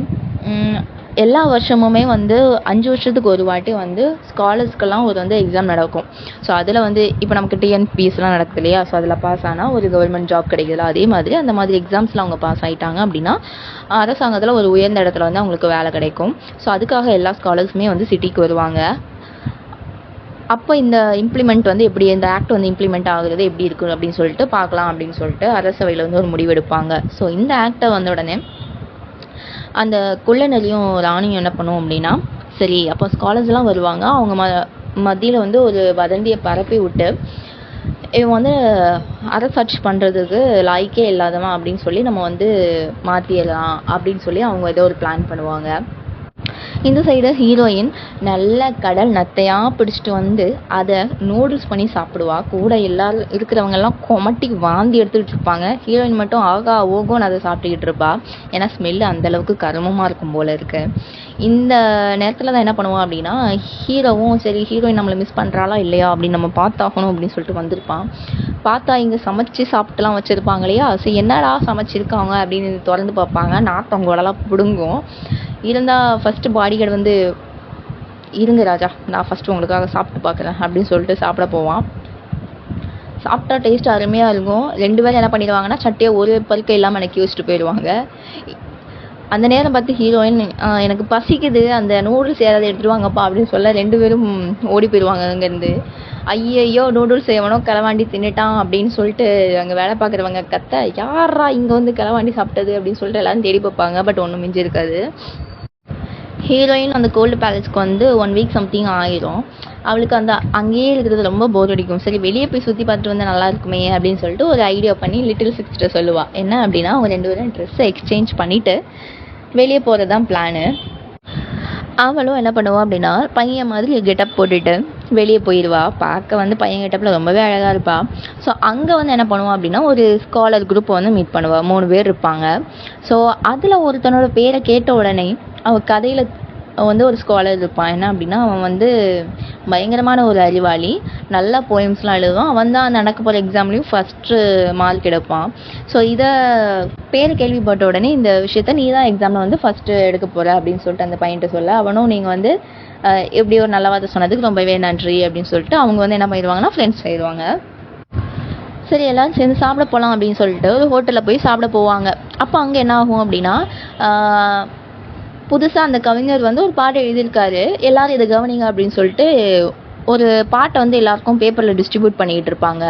S1: எல்லா வருஷமுமே வந்து 5 வருஷத்துக்கு ஒரு வாட்டி வந்து ஸ்காலர்ஸ்க்கெல்லாம் ஒரு வந்து எக்ஸாம் நடக்கும். ஸோ அதில் வந்து இப்போ நமக்கு டிஎன்பிஎஸ்லாம் நடக்குது இல்லையா, ஸோ அதில் பாஸ் ஆனால் ஒரு கவர்மெண்ட் ஜாப் கிடைக்குதுல, அதே மாதிரி அந்த மாதிரி எக்ஸாம்ஸில் அவங்க பாஸ் ஆகிட்டாங்க அப்படின்னா அரசாங்கத்தில் ஒரு உயர்ந்த இடத்துல வந்து அவங்களுக்கு வேலை கிடைக்கும். ஸோ அதுக்காக எல்லா ஸ்காலர்ஸுமே வந்து சிட்டிக்கு வருவாங்க. அப்போ இந்த இம்ப்ளிமெண்ட் வந்து எப்படி, இந்த ஆக்ட் வந்து இம்ப்ளிமெண்ட் ஆகுறது எப்படி இருக்குது அப்படின்னு சொல்லிட்டு பார்க்கலாம் அப்படின்னு சொல்லிட்டு அரசவையில் வந்து ஒரு முடிவெடுப்பாங்க. ஸோ இந்த ஆக்டை வந்த உடனே அந்த குள்ளநரியும் ராணியும் என்ன பண்ணுவோம் அப்படின்னா, சரி அப்போ ஸ்காலர்ஸ்லாம் வருவாங்க, அவங்க மத்தியில் வந்து ஒரு வதந்தியை பரப்பி விட்டு இவன் வந்து அரசாட்சி பண்ணுறதுக்கு லாய்க்கே இல்லாதவன் அப்படின்னு சொல்லி நம்ம வந்து மாற்றிடலாம் அப்படின்னு சொல்லி அவங்க ஏதோ ஒரு பிளான் பண்ணுவாங்க. இந்த சைடு ஹீரோயின் நல்ல கடல் நத்தையாக பிடிச்சிட்டு வந்து அதை நூடுல்ஸ் பண்ணி சாப்பிடுவா. கூட எல்லாரும் இருக்கிறவங்கெல்லாம் கொமட்டி வாந்தி எடுத்துக்கிட்டு இருப்பாங்க. ஹீரோயின் மட்டும் ஆகா ஓகோன்னு அதை சாப்பிட்டுக்கிட்டு இருப்பா. ஏன்னா ஸ்மெல்லு அந்தளவுக்கு கருமமாக இருக்கும் போல இருக்கு. இந்த நேரத்தில் தான் என்ன பண்ணுவான் அப்படின்னா, ஹீரோவும் சரி ஹீரோயின் நம்மளை மிஸ் பண்ணுறாளா இல்லையா அப்படின்னு நம்ம பார்த்தாகணும் அப்படின்னு சொல்லிட்டு வந்திருப்பான். பார்த்தா இங்கே சமைச்சு சாப்பிட்டுலாம் வச்சுருப்பாங்க இல்லையா. சரி என்னடா சமைச்சிருக்காங்க அப்படின்னு திறந்து பார்ப்பாங்க. நாத்தம் குடலாம் பிடுங்கும். இருந்தால் ஃபஸ்ட்டு பாடிகார்டு வந்து இருங்க ராஜா, நான் ஃபஸ்ட்டு உங்களுக்காக சாப்பிட்டு பார்க்குறேன் அப்படின்னு சொல்லிட்டு சாப்பிட போவான். சாப்பிட்டா டேஸ்ட் அருமையாக இருக்கும். 2 பேரும் என்ன பண்ணிடுவாங்கன்னா சட்டையை ஒரு பருக்கை இல்லாமல் எனக்கு வச்சுட்டு போயிடுவாங்க. அந்த நேரம் பார்த்து ஹீரோயின் எனக்கு பசிக்குது, அந்த நூடுல்ஸ் யாராவது எடுத்துருவாங்கப்பா அப்படின்னு சொல்ல 2 பேரும் ஓடி போயிடுவாங்க அங்கேருந்து. ஐயையோ நூடுல்ஸ் எவனோ களவாண்டி தின்னுட்டான் அப்படின்னு சொல்லிட்டு அங்கே வேலை பார்க்குறவங்க கத்த, யாரா இங்கே வந்து களவாண்டி சாப்பிட்டது அப்படின்னு சொல்லிட்டு எல்லாரும் தேடி பார்ப்பாங்க. பட் ஒன்றும் மிஞ்சி இருக்காது. ஹீரோயின் அந்த கோல்டு பேலஸ்க்கு வந்து 1 வீக் சம்திங் ஆகிரும். அவளுக்கு அந்த அங்கேயே இருக்கிறது ரொம்ப போர் அடிக்கும். சரி வெளியே போய் சுற்றி பார்த்துட்டு வந்தால் நல்லா இருக்குமே அப்படின்னு சொல்லிட்டு ஒரு ஐடியா பண்ணி லிட்டில் சிக்ஸ்ட்டை சொல்லுவாள். என்ன அப்படின்னா அவங்க 2 பேரும் ட்ரெஸ்ஸை எக்ஸ்சேஞ்ச் பண்ணிவிட்டு வெளியே போகிறது தான் பிளானு. அவளும் என்ன பண்ணுவாள் அப்படின்னா பையன் மாதிரி கெட்டப் போட்டுட்டு வெளியே போயிடுவா. பார்க்க வந்து பையன் கெட்டப்பில் ரொம்பவே அழகாக இருப்பாள். ஸோ அங்கே வந்து என்ன பண்ணுவாள் அப்படின்னா ஒரு ஸ்காலர் குரூப்பை வந்து மீட் பண்ணுவாள். 3 பேர் இருப்பாங்க. ஸோ அதில் ஒருத்தனோட பேரை கேட்ட உடனே அவள் கதையில் வந்து ஒரு ஸ்காலர் இருப்பான். என்ன அப்படின்னா அவன் வந்து பயங்கரமான ஒரு அறிவாளி, நல்லா போயம்ஸ்லாம் எழுதுவான். அவன் தான் நடக்க போகிற எக்ஸாம்லேயும் ஃபஸ்ட்டு மார்க் எடுப்பான். ஸோ இதை பேர் கேள்விப்பட்ட உடனே இந்த விஷயத்த நீ தான் எக்ஸாமில் வந்து ஃபஸ்ட்டு எடுக்க போகிற அப்படின்னு சொல்லிட்டு அந்த பையன்ட்ட சொல்ல, அவனும் நீங்கள் வந்து எப்படி ஒரு நல்ல வார்த்தை சொன்னதுக்கு ரொம்பவே நன்றி அப்படின்னு சொல்லிட்டு அவங்க வந்து என்ன பண்ணிடுவாங்கன்னா ஃப்ரெண்ட்ஸ் ஆயிடுவாங்க. சரி எல்லோரும் சேர்ந்து சாப்பிட போகலாம் அப்படின்னு சொல்லிட்டு ஒரு ஹோட்டலில் போய் சாப்பிட போவாங்க. அப்போ அங்கே என்ன ஆகும் அப்படின்னா புதுசாக அந்த கவிஞர் வந்து ஒரு பாட்டு எழுதியிருக்காரு. எல்லாரும் இதை கவனிங்க அப்படின்னு சொல்லிட்டு ஒரு பாட்டை வந்து எல்லாருக்கும் பேப்பரில் டிஸ்ட்ரிபியூட் பண்ணிக்கிட்டு இருப்பாங்க.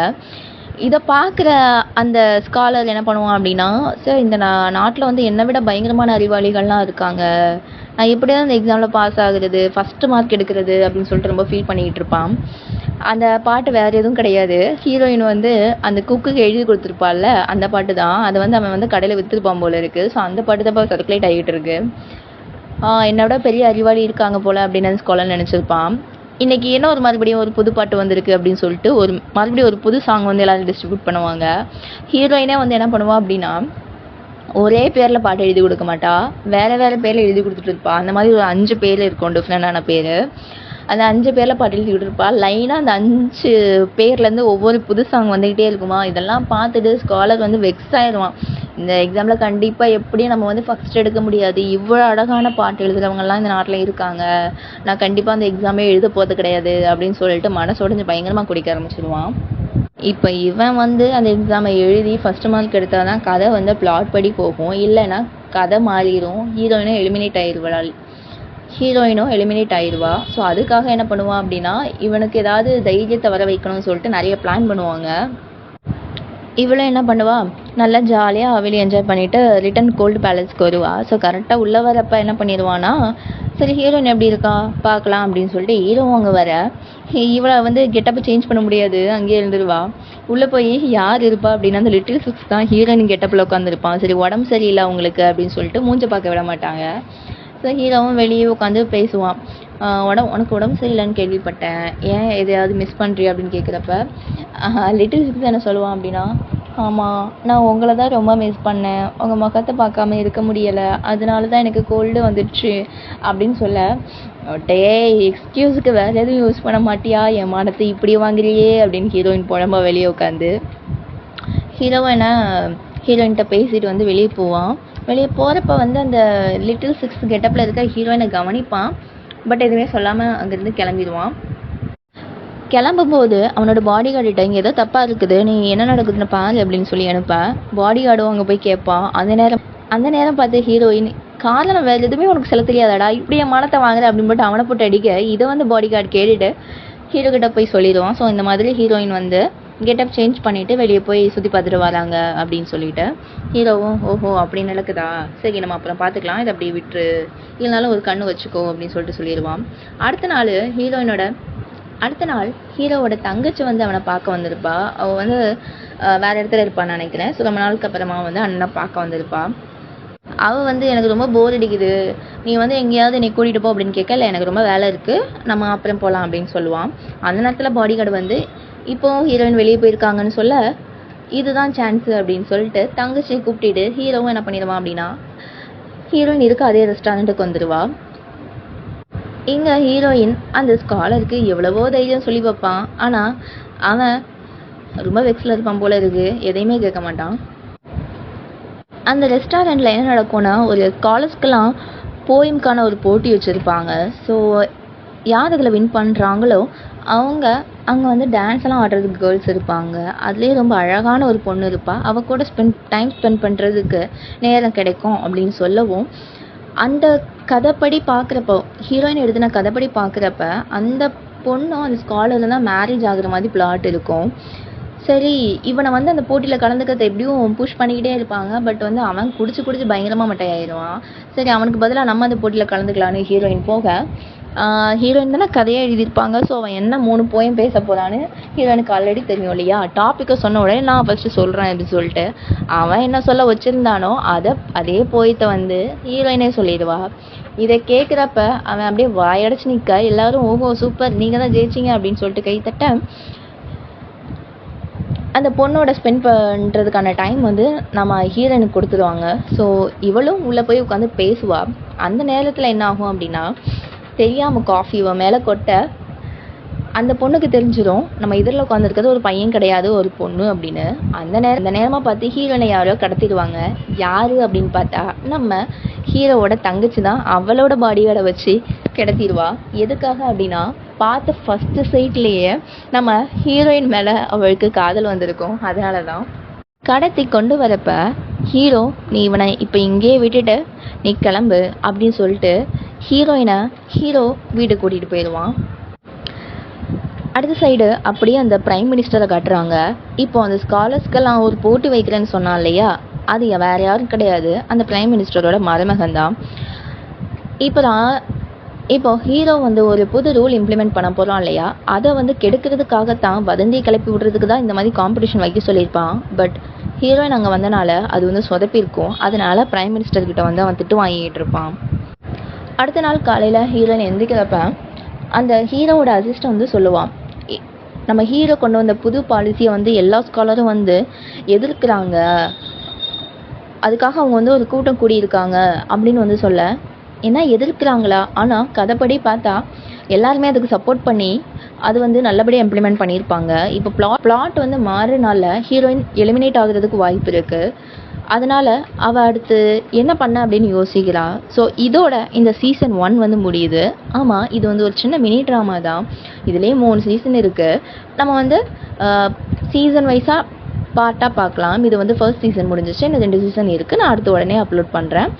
S1: இதை பார்க்குற அந்த ஸ்காலர் என்ன பண்ணுவான் அப்படின்னா, சார் இந்த நாட்டில் வந்து என்னை விட பயங்கரமான அறிவாளிகள்லாம் இருக்காங்க, நான் எப்படி தான் இந்த எக்ஸாமில் பாஸ் ஆகுறது, ஃபஸ்ட்டு மார்க் எடுக்கிறது அப்படின்னு சொல்லிட்டு ரொம்ப ஃபீல் பண்ணிக்கிட்டு இருப்பான். அந்த பாட்டு வேறு எதுவும் கிடையாது. ஹீரோயின் வந்து அந்த குக்குக்கு எழுதி கொடுத்துருப்பாள்ல அந்த பாட்டு தான். அதை வந்து அவன் வந்து கடையில் விற்றுருப்பான் போல இருக்குது. ஸோ அந்த பாட்டு தான் இப்போ சர்க்குலேட் ஆகிட்டு இருக்கு. என்னோட பெரிய அறிவாளி இருக்காங்க போல் அப்படின்னு ஸ்காலர் நினச்சிருப்பான். இன்றைக்கி என்ன ஒரு மறுபடியும் ஒரு புது பாட்டு வந்திருக்கு அப்படின்னு சொல்லிட்டு மறுபடியும் ஒரு புது சாங் வந்து எல்லோரும் டிஸ்ட்ரிபியூட் பண்ணுவாங்க. ஹீரோயினே வந்து என்ன பண்ணுவாள் அப்படின்னா ஒரே பேரில் பாட்டு எழுதி கொடுக்க மாட்டா, வேறு வேறு பேரில் எழுதி கொடுத்துட்டு இருப்பாள். அந்த மாதிரி ஒரு 5 பேர் இருக்கும் டிஃப்ரெண்டான பேர். அந்த 5 பேரில் பாட்டு எழுதி கொடுத்துருப்பாள். லைனாக அந்த 5 பேர்லேருந்து ஒவ்வொரு புது சாங் வந்துக்கிட்டே இருக்குமா. இதெல்லாம் பார்த்துட்டு ஸ்காலர் வந்து வெக்ஸ் ஆயிடுவான். இந்த எக்ஸாமில் கண்டிப்பாக எப்படியும் நம்ம வந்து ஃபஸ்ட் எடுக்க முடியாது, இவ்வளோ அழகான பாட்டு எழுதுகிறவங்கலாம் இந்த நாட்டில் இருக்காங்க, நான் கண்டிப்பாக அந்த எக்ஸாமே எழுத போகிறது கிடையாது அப்படின்னு சொல்லிட்டு மனசோடைஞ்சு பயங்கரமாக குடிக்க ஆரம்பிச்சிடுவான். இப்போ இவன் வந்து அந்த எக்ஸாமை எழுதி ஃபஸ்ட்டு மார்க் எடுத்தால் தான் கதை வந்து பிளாட் படி போகும். இல்லைன்னா கதை மாறிடும். ஹீரோயினும் எலிமினேட் ஆயிடுவா. ஸோ அதுக்காக என்ன பண்ணுவான் அப்படின்னா இவனுக்கு ஏதாவது தைரியத்தை வர வைக்கணும்னு சொல்லிட்டு நிறைய பிளான் பண்ணுவாங்க. இவளும் என்ன பண்ணுவா, நல்லா ஜாலியாக வெளியே என்ஜாய் பண்ணிவிட்டு ரிட்டன் கோல்டு பேலஸ்க்கு வருவா. ஸோ கரெக்டாக உள்ளே வரப்போ என்ன பண்ணிடுவான்னா, சரி ஹீரோயின் எப்படி இருக்கா பார்க்கலாம் அப்படின்னு சொல்லிட்டு ஹீரோவும் அங்கே வர, இவளை வந்து கெட்டப்பை சேஞ்ச் பண்ண முடியாது, அங்கேயே இருந்துருவா. உள்ளே போய் யார் இருப்பா அப்படின்னா அந்த லிட்டில் சிக்ஸ் தான் ஹீரோயின் கெட்டப்பில் உட்காந்துருப்பான். சரி உடம்பு சரியில்லை அவங்களுக்கு அப்படின்னு சொல்லிட்டு மூஞ்ச பார்க்க விட மாட்டாங்க. ஸோ ஹீரோவும் வெளியே உட்காந்து பேசுவான். உனக்கு உடம்பு சரியில்லைன்னு கேள்விப்பட்டேன், ஏன் எதையாவது மிஸ் பண்ணுறியா அப்படின்னு கேட்குறப்ப லிட்டில் சிக்ஸ் என்ன சொல்லுவான் அப்படின்னா, ஆமாம் நான் உங்களை தான் ரொம்ப மிஸ் பண்ணேன், உங்கள் முகத்தை பார்க்காம இருக்க முடியலை, அதனால தான் எனக்கு கோல்டு வந்துடுச்சு அப்படின்னு சொல்ல, எக்ஸ்கியூஸுக்கு வேறு எதுவும் யூஸ் பண்ண மாட்டியா, என் மானத்தை இப்படி வாங்குறியே அப்படின்னு ஹீரோயின் புழம்ப வெளியே உட்காந்து. ஹீரோயின்கிட்ட பேசிட்டு வந்து வெளியே போவான். வெளியே போகிறப்ப வந்து அந்த லிட்டில் சிக்ஸ் கெட்டப்பில் இருக்க ஹீரோயினை கவனிப்பான். பட் எதுவுமே சொல்லாமல் அங்கேருந்து கிளம்பிடுவான். கிளம்பும்போது அவனோட பாடி கார்டுகிட்ட இங்கே ஏதோ தப்பாக இருக்குது, நீ என்ன நடக்குதுன்னு பாரு அப்படின்னு சொல்லி அனுப்பேன். பாடி கார்டும் அங்கே போய் கேட்பான். அந்த நேரம் பார்த்து ஹீரோயின், காரணம் வேறு எதுவுமே உனக்கு சொல்ல தெரியாதாடா, இப்படி என் மனத்தை வாங்குற அப்படின்னு போட்டு அவனை போட்டு அடிக்க, இதை வந்து பாடி கார்டு கேட்டுட்டு ஹீரோ கிட்ட போய் சொல்லிடுவான். ஸோ இந்த மாதிரி ஹீரோயின் வந்து கெட்டப் சேஞ்ச் பண்ணிவிட்டு வெளியே போய் சுற்றி பார்த்துட்டு வராங்க அப்படின்னு சொல்லிட்டு ஹீரோவும் ஓஹோ அப்படி நடக்குதா, சரி நம்ம அப்புறம் பார்த்துக்கலாம், இதை அப்படி விட்டுரு, இல்லைனாலும் ஒரு கண்ணு வச்சுக்கோ அப்படின்னு சொல்லிட்டு சொல்லிடுவான். அடுத்த நாள் ஹீரோவோட தங்கச்சி வந்து அவனை பார்க்க வந்திருப்பா. அவள் வந்து வேறு இடத்துல இருப்பான்னு நினைக்கிறேன். ஸோ ரொம்ப நாளுக்கு அப்புறமா வந்து அண்ணனை பார்க்க வந்திருப்பா. அவள் வந்து எனக்கு ரொம்ப போர் அடிக்குது, நீ வந்து எங்கேயாவது என்னை கூட்டிகிட்டு போ அப்படின்னு கேட்க, இல்லை எனக்கு ரொம்ப வேலை இருக்குது, நம்ம அப்புறம் போகலாம் அப்படின்னு சொல்லுவான். அந்த நேரத்தில் பாடி கார்டு வந்து இப்போ ஹீரோயின் வெளியே போயிருக்காங்கன்னு சொல்ல, இதுதான் சான்ஸு அப்படின்னு சொல்லிட்டு தங்கச்சியை கூப்பிட்டுட்டு ஹீரோவும் என்ன பண்ணிடுவான் அப்படின்னா ஹீரோயின் இருக்க அதே ரெஸ்டாரண்ட்டுக்கு வந்துடுவா. இங்கே ஹீரோயின் அந்த ஸ்காலருக்கு எவ்வளவோ தைரியம் சொல்லி வைப்பான், ஆனால் அவன் ரொம்ப வெக்ஸில் இருப்பான் போல இருக்கு, எதையுமே கேட்க மாட்டான். அந்த ரெஸ்டாரண்ட்டில் என்ன நடக்கும்னா, ஒரு ஸ்காலர்ஸ்க்கெல்லாம் போயம்க்கான ஒரு போட்டி வச்சுருப்பாங்க. ஸோ யார் அதில் வின் பண்ணுறாங்களோ அவங்க அங்கே வந்து டான்ஸ் எல்லாம் ஆடுறதுக்கு கேர்ள்ஸ் இருப்பாங்க. அதுலேயே ரொம்ப அழகான ஒரு பொண்ணு இருப்பாள், அவள் கூட டைம் ஸ்பெண்ட் பண்ணுறதுக்கு நேரம் கிடைக்கும் அப்படின்னு சொல்லவும், அந்த கதைப்படி பார்க்குறப்போ ஹீரோயின் எழுதின கதைப்படி பார்க்குறப்ப அந்த பொண்ணும் அந்த ஸ்காலரில் தான் மேரேஜ் ஆகுற மாதிரி பிளாட் இருக்கும். சரி, இவனை வந்து அந்த போட்டியில் கலந்துக்கிறத எப்படியும் புஷ் பண்ணிக்கிட்டே இருப்பாங்க. பட் வந்து அவன் குடிச்சு பயங்கரமாக மட்டையாயிடுவான். சரி, அவனுக்கு பதிலாக நம்ம அந்த போட்டியில் கலந்துக்கலான்னு ஹீரோயின் போக, ஹீரோயின் தானே கதையை எழுதியிருப்பாங்க. ஸோ அவன் என்ன 3 போயம் பேச போகிறான்னு ஹீரோயினுக்கு ஆல்ரெடி தெரியும் இல்லையா. டாப்பிக்கை சொன்ன உடனே நான் ஃபஸ்ட்டு சொல்கிறேன் அப்படின்னு சொல்லிட்டு அவன் என்ன சொல்ல வச்சுருந்தானோ அதே போயத்தை வந்து ஹீரோயினே சொல்லிடுவா. இதை கேட்குறப்ப அவன் அப்படியே வாயடைச்சு நிற்க, எல்லாரும் ஓஹோ சூப்பர், நீங்கள் தான் ஜெயிச்சிங்க அப்படின்னு சொல்லிட்டு கைத்தட்ட, அந்த பொண்ணோட ஸ்பெண்ட் பண்ணுறதுக்கான டைம் வந்து நம்ம ஹீரோயினுக்கு கொடுத்துருவாங்க. ஸோ இவளும் உள்ளே போய் உட்காந்து பேசுவாள். அந்த நேரத்தில் என்ன ஆகும் அப்படின்னா, தெரியாமல் காஃபி இவன் மேலே கொட்ட அந்த பொண்ணுக்கு தெரிஞ்சிடும் நம்ம எதிரில் உட்காந்துருக்கிறது ஒரு பையன் கிடையாது, ஒரு பொண்ணு அப்படின்னு. அந்த நேரமாக பார்த்து ஹீரோயினை யாரோ கடத்திடுவாங்க. யார் அப்படின்னு பார்த்தா நம்ம ஹீரோவோட தங்கச்சி தான். அவளோட பாடியோட வச்சு கிடத்திடுவா. எதுக்காக அப்படின்னா, பார்த்த ஃபஸ்ட்டு சைட்லேயே நம்ம ஹீரோயின் மேலே அவளுக்கு காதல் வந்திருக்கும். அதனால தான் கடத்தி கொண்டு வரப்ப ஹீரோ, நீ இவனை இப்போ இங்கேயே விட்டுட்டு நீ கிளம்பு அப்படின்னு சொல்லிட்டு ஹீரோயினை வீட்டுக்கு கூட்டிகிட்டு போயிடுவான். அடுத்த சைடு அப்படியே அந்த பிரைம் மினிஸ்டரை காட்டுறாங்க. இப்போ அந்த ஸ்காலர்ஸ்க்கெல்லாம் ஒரு போட்டி வைக்கிறேன்னு சொன்னான் இல்லையா, அது வேறு யாரும் கிடையாது, அந்த பிரைம் மினிஸ்டரோட மருமகன் தான். இப்போ ஹீரோ வந்து ஒரு புது ரூல் இம்ப்ளிமெண்ட் பண்ண போகிறான் இல்லையா, அதை வந்து கெடுக்கிறதுக்காகத்தான் வதந்தியை கிளப்பி விடுறதுக்கு தான் இந்த மாதிரி காம்படிஷன் வைக்க சொல்லியிருப்பான். பட் ஹீரோயின் அங்கே வந்தனால அது வந்து சொதப்பியிருக்கும். அதனால பிரைம் மினிஸ்டர்கிட்ட வந்து அவன் திட்டு வாங்கிட்டு இருப்பான். அடுத்த நாள் காலையில் ஹீரோயின் எந்திக்கிறப்ப அந்த ஹீரோவோட அசிஸ்டன்ட் வந்து சொல்லுவான், நம்ம ஹீரோ கொண்டு வந்த புது பாலிசியை வந்து எல்லா ஸ்காலரும் வந்து எதிர்க்கிறாங்க, அதுக்காக அவங்க வந்து ஒரு கூட்டம் கூடியிருக்காங்க அப்படின்னு வந்து சொல்ல, ஏன்னா எதிர்க்கிறாங்களா, ஆனால் கதைப்படி பார்த்தா எல்லாருமே அதுக்கு சப்போர்ட் பண்ணி அது வந்து நல்லபடியாக இம்ப்ளிமெண்ட் பண்ணியிருப்பாங்க. இப்போ பிளாட் வந்து மாறுறனால ஹீரோயின் எலிமினேட் ஆகுறதுக்கு வாய்ப்பு இருக்குது. அதனால் அவள் அடுத்து என்ன பண்ண அப்படின்னு யோசிக்கிறா. ஸோ இதோட இந்த சீசன் 1 வந்து முடியுது. ஆமாம், இது வந்து ஒரு சின்ன மினி ட்ராமா தான். இதுலேயே 3 சீசன் இருக்குது. நம்ம வந்து சீசன் வைஸாக பார்ட்டாக பார்க்கலாம். இது வந்து ஃபர்ஸ்ட் சீசன் முடிஞ்சிச்சு, இன்னும் 2 சீசன் இருக்குது. நான் அடுத்து உடனே அப்லோட் பண்ணுறேன்.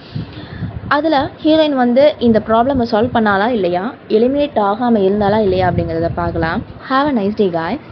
S1: அதில் ஹீரோயின் வந்து இந்த ப்ராப்ளமை சால்வ் பண்ணாலா இல்லையா, எலிமினேட் ஆகாமல் இருந்தாலா இல்லையா அப்படிங்கிறத பார்க்கலாம். Have a nice day guys.